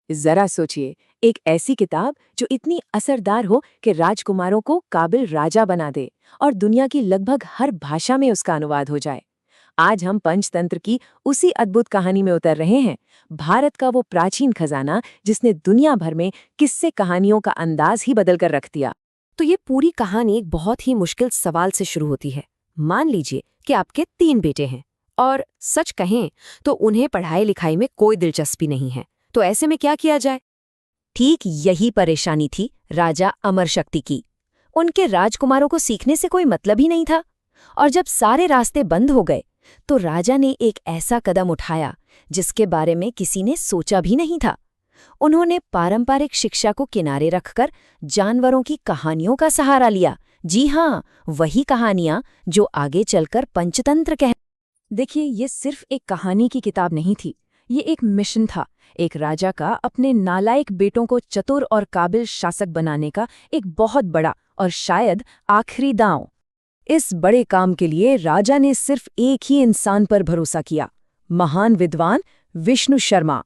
जरा सोचिए, एक ऐसी किताब जो इतनी असरदार हो कि राजकुमारों को काबिल राजा बना दे और दुनिया की लगभग हर भाषा में उसका अनुवाद हो जाए। आज हम पंचतंत्र की उसी अद्भुत कहानी में उतर रहे हैं। भारत का वो प्राचीन खजाना जिसने दुनिया भर में किस्से कहानियों का अंदाज ही बदल कर रख दिया। तो ये पूरी कहानी एक बहुत ही मुश्किल सवाल से शुरू होती है। मान लीजिए कि आपके 3 बेटे हैं और सच कहें तो उन्हें पढ़ाई लिखाई में कोई दिलचस्पी नहीं है। तो ऐसे में क्या किया जाए? ठीक यही परेशानी थी राजा अमर शक्ति की। उनके राजकुमारों को सीखने से कोई मतलब ही नहीं था। और जब सारे रास्ते बंद हो गए तो राजा ने एक ऐसा कदम उठाया जिसके बारे में किसी ने सोचा भी नहीं था। उन्होंने पारंपरिक शिक्षा को किनारे रखकर जानवरों की कहानियों का सहारा लिया। जी हाँ, वही कहानियां जो आगे चलकर पंचतंत्र कह। देखिए, ये सिर्फ एक कहानी की किताब नहीं थी, ये एक मिशन था। एक राजा का अपने नालायक बेटों को चतुर और काबिल शासक बनाने का एक बहुत बड़ा और शायद आखिरी दांव। इस बड़े काम के लिए राजा ने सिर्फ एक ही इंसान पर भरोसा किया, महान विद्वान विष्णु शर्मा।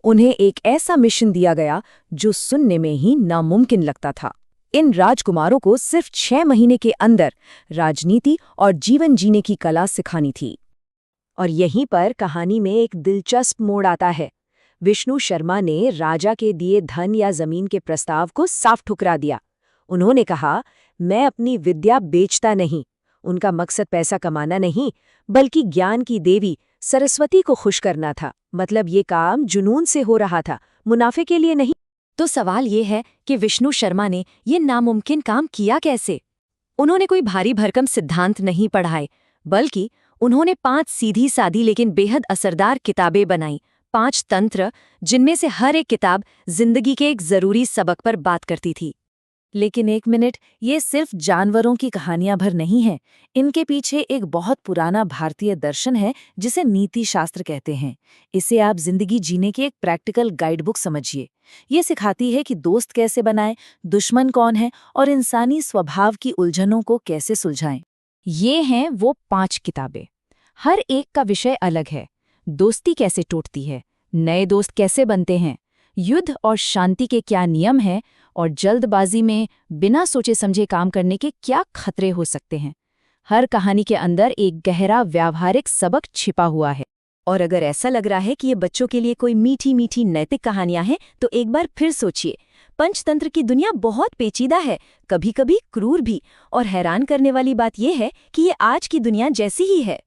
उन्हें एक ऐसा मिशन दिया गया जो सुनने में ही नामुमकिन लगता था। इन राजकुमारों को सिर्फ 6 महीने के अंदर राजनीति और जीवन जीने की कला सिखानी थी। और यहीं पर कहानी में एक दिलचस्प मोड़ आता है। विष्णु शर्मा ने राजा के दिए धन या जमीन के प्रस्ताव को साफ ठुकरा दिया। उन्होंने कहा, मैं अपनी विद्या बेचता नहीं। उनका मकसद पैसा कमाना नहीं, बल्कि ज्ञान की देवी सरस्वती को खुश करना था। मतलब ये काम जुनून से हो रहा था, मुनाफे के लिए नहीं। तो सवाल ये है कि विष्णु शर्मा ने ये नामुमकिन काम किया कैसे? उन्होंने कोई भारी भरकम सिद्धांत नहीं पढ़ाए, बल्कि उन्होंने 5 सीधी सादी लेकिन बेहद असरदार किताबें बनाई। 5 तंत्र, जिनमें से हर एक किताब जिंदगी के एक जरूरी सबक पर बात करती थी। लेकिन एक मिनट, ये सिर्फ जानवरों की कहानियां भर नहीं है। इनके पीछे एक बहुत पुराना भारतीय दर्शन है जिसे नीति शास्त्र कहते हैं। इसे आप जिंदगी जीने की एक प्रैक्टिकल गाइडबुक समझिए। ये सिखाती है कि दोस्त कैसे बनाएं, दुश्मन कौन है और इंसानी स्वभाव की उलझनों को कैसे सुलझाएं। ये हैं वो 5 किताबें। हर एक का विषय अलग है। दोस्ती कैसे टूटती है, नए दोस्त कैसे बनते हैं, युद्ध और शांति के क्या नियम हैं, और जल्दबाजी में बिना सोचे समझे काम करने के क्या खतरे हो सकते हैं। हर कहानी के अंदर एक गहरा व्यावहारिक सबक छिपा हुआ है। और अगर ऐसा लग रहा है कि ये बच्चों के लिए कोई मीठी मीठी नैतिक कहानियां हैं, तो एक बार फिर सोचिए। पंचतंत्र की दुनिया बहुत पेचीदा है, कभी कभी क्रूर भी। और हैरान करने वाली बात यह है कि ये आज की दुनिया जैसी ही है।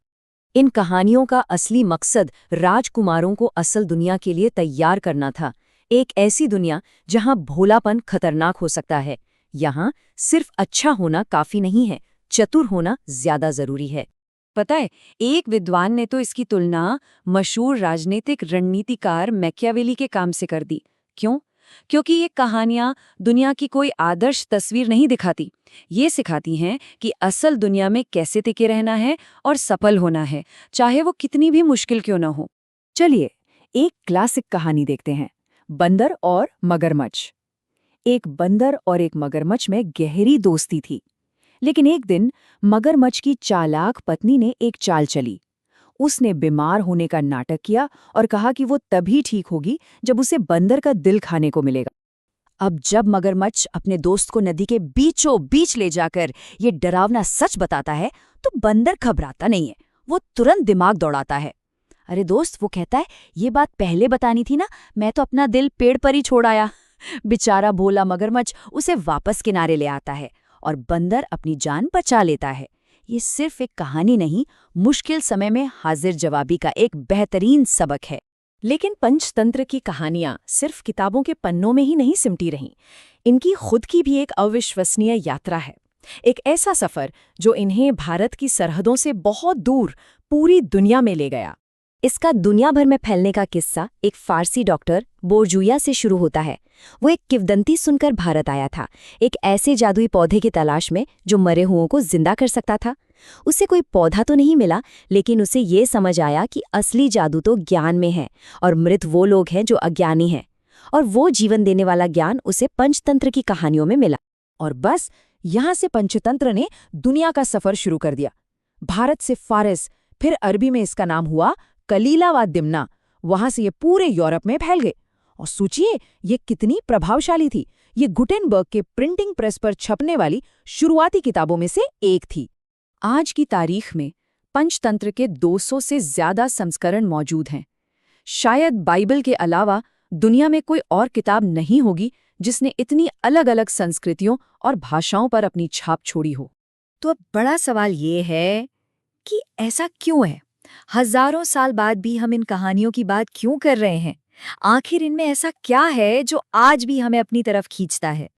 इन कहानियों का असली मकसद राजकुमारों को असल दुनिया के लिए तैयार करना था। एक ऐसी दुनिया जहां भोलापन खतरनाक हो सकता है। यहाँ सिर्फ अच्छा होना काफी नहीं है, चतुर होना ज्यादा जरूरी है। पता है, एक विद्वान ने तो इसकी तुलना मशहूर राजनीतिक रणनीतिकार मैकियावेली के काम से कर दी। क्यों? क्योंकि ये कहानियां दुनिया की कोई आदर्श तस्वीर नहीं दिखाती। ये सिखाती हैं कि असल दुनिया में कैसे टिके रहना है और सफल होना है, चाहे वो कितनी भी मुश्किल क्यों न हो। चलिए, एक क्लासिक कहानी देखते हैं, बंदर और मगरमच्छ। एक बंदर और एक मगरमच्छ में गहरी दोस्ती थी। लेकिन एक दिन मगरमच्छ की चालाक पत्नी ने एक चाल चली। उसने बीमार होने का नाटक किया और कहा कि वो तभी ठीक होगी जब उसे बंदर का दिल खाने को मिलेगा। अब जब मगरमच्छ अपने दोस्त को नदी के बीचों बीच ले जाकर ये डरावना सच बताता है तो बंदर घबराता नहीं है, वो तुरंत दिमाग दौड़ाता है। अरे दोस्त, वो कहता है, ये बात पहले बतानी थी ना, मैं तो अपना दिल पेड़ पर ही छोड़ आया। बेचारा भोला मगरमच्छ उसे वापस किनारे ले आता है और बंदर अपनी जान बचा लेता है। ये सिर्फ एक कहानी नहीं, मुश्किल समय में हाजिर जवाबी का एक बेहतरीन सबक है। लेकिन पंचतंत्र की कहानियां सिर्फ किताबों के पन्नों में ही नहीं सिमटी रहीं। इनकी खुद की भी एक अविश्वसनीय यात्रा है। एक ऐसा सफर जो इन्हें भारत की सरहदों से बहुत दूर पूरी दुनिया में ले गया। इसका दुनिया भर में फैलने का किस्सा एक फारसी डॉक्टर बोरजुया से शुरू होता है। वो एक किंवदंती सुनकर भारत आया था, एक ऐसे जादुई पौधे की तलाश में जो मरे हुओं को जिंदा कर सकता था। उसे कोई पौधा तो नहीं मिला, लेकिन उसे ये समझ आया कि असली जादू तो ज्ञान में है और मृत वो लोग हैं जो अज्ञानी हैं। और वो जीवन देने वाला ज्ञान उसे पंचतंत्र की कहानियों में मिला। और बस यहाँ से पंचतंत्र ने दुनिया का सफर शुरू कर दिया। भारत से फारस, फिर अरबी में इसका नाम हुआ कलीला व दिमना। वहां से ये पूरे यूरोप में फैल गए और सोचिए ये कितनी प्रभावशाली थी। ये गुटेनबर्ग के प्रिंटिंग प्रेस पर छपने वाली शुरुआती किताबों में से एक थी। आज की तारीख में पंचतंत्र के 200 से ज्यादा संस्करण मौजूद हैं। शायद बाइबल के अलावा दुनिया में कोई और किताब नहीं होगी जिसने इतनी अलग-अलग संस्कृतियों और भाषाओं पर अपनी छाप छोड़ी हो। तो अब बड़ा सवाल ये है कि ऐसा क्यों है? हजारों साल बाद भी हम इन कहानियों की बात क्यों कर रहे हैं? आखिर इनमें ऐसा क्या है जो आज भी हमें अपनी तरफ खींचता है?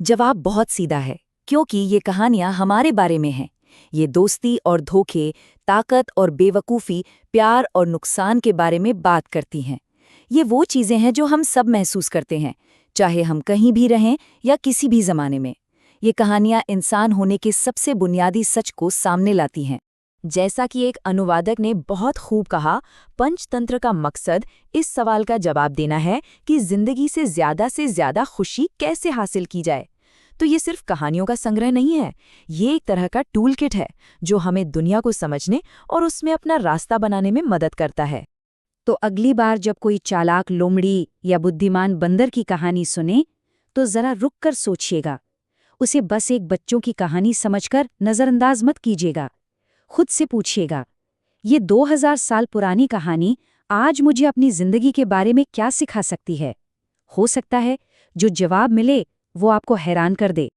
जवाब बहुत सीधा है, क्योंकि ये कहानियां हमारे बारे में हैं। ये दोस्ती और धोखे, ताकत और बेवकूफ़ी, प्यार और नुकसान के बारे में बात करती हैं। ये वो चीज़ें हैं जो हम सब महसूस करते हैं, चाहे हम कहीं भी रहें या किसी भी ज़माने में। ये कहानियां इंसान होने के सबसे बुनियादी सच को सामने लाती हैं। जैसा कि एक अनुवादक ने बहुत खूब कहा, पंचतंत्र का मकसद इस सवाल का जवाब देना है कि जिंदगी से ज्यादा खुशी कैसे हासिल की जाए। तो ये सिर्फ कहानियों का संग्रह नहीं है, ये एक तरह का टूल किट है जो हमें दुनिया को समझने और उसमें अपना रास्ता बनाने में मदद करता है। तो अगली बार जब कोई चालाक लोमड़ी या बुद्धिमान बंदर की कहानी सुने, तो जरा रुक कर सोचिएगा। उसे बस एक बच्चों की कहानी समझकर नज़रअंदाज मत कीजिएगा। खुद से पूछिएगा, ये 2000 साल पुरानी कहानी आज मुझे अपनी जिंदगी के बारे में क्या सिखा सकती है? हो सकता है जो जवाब मिले वो आपको हैरान कर दे।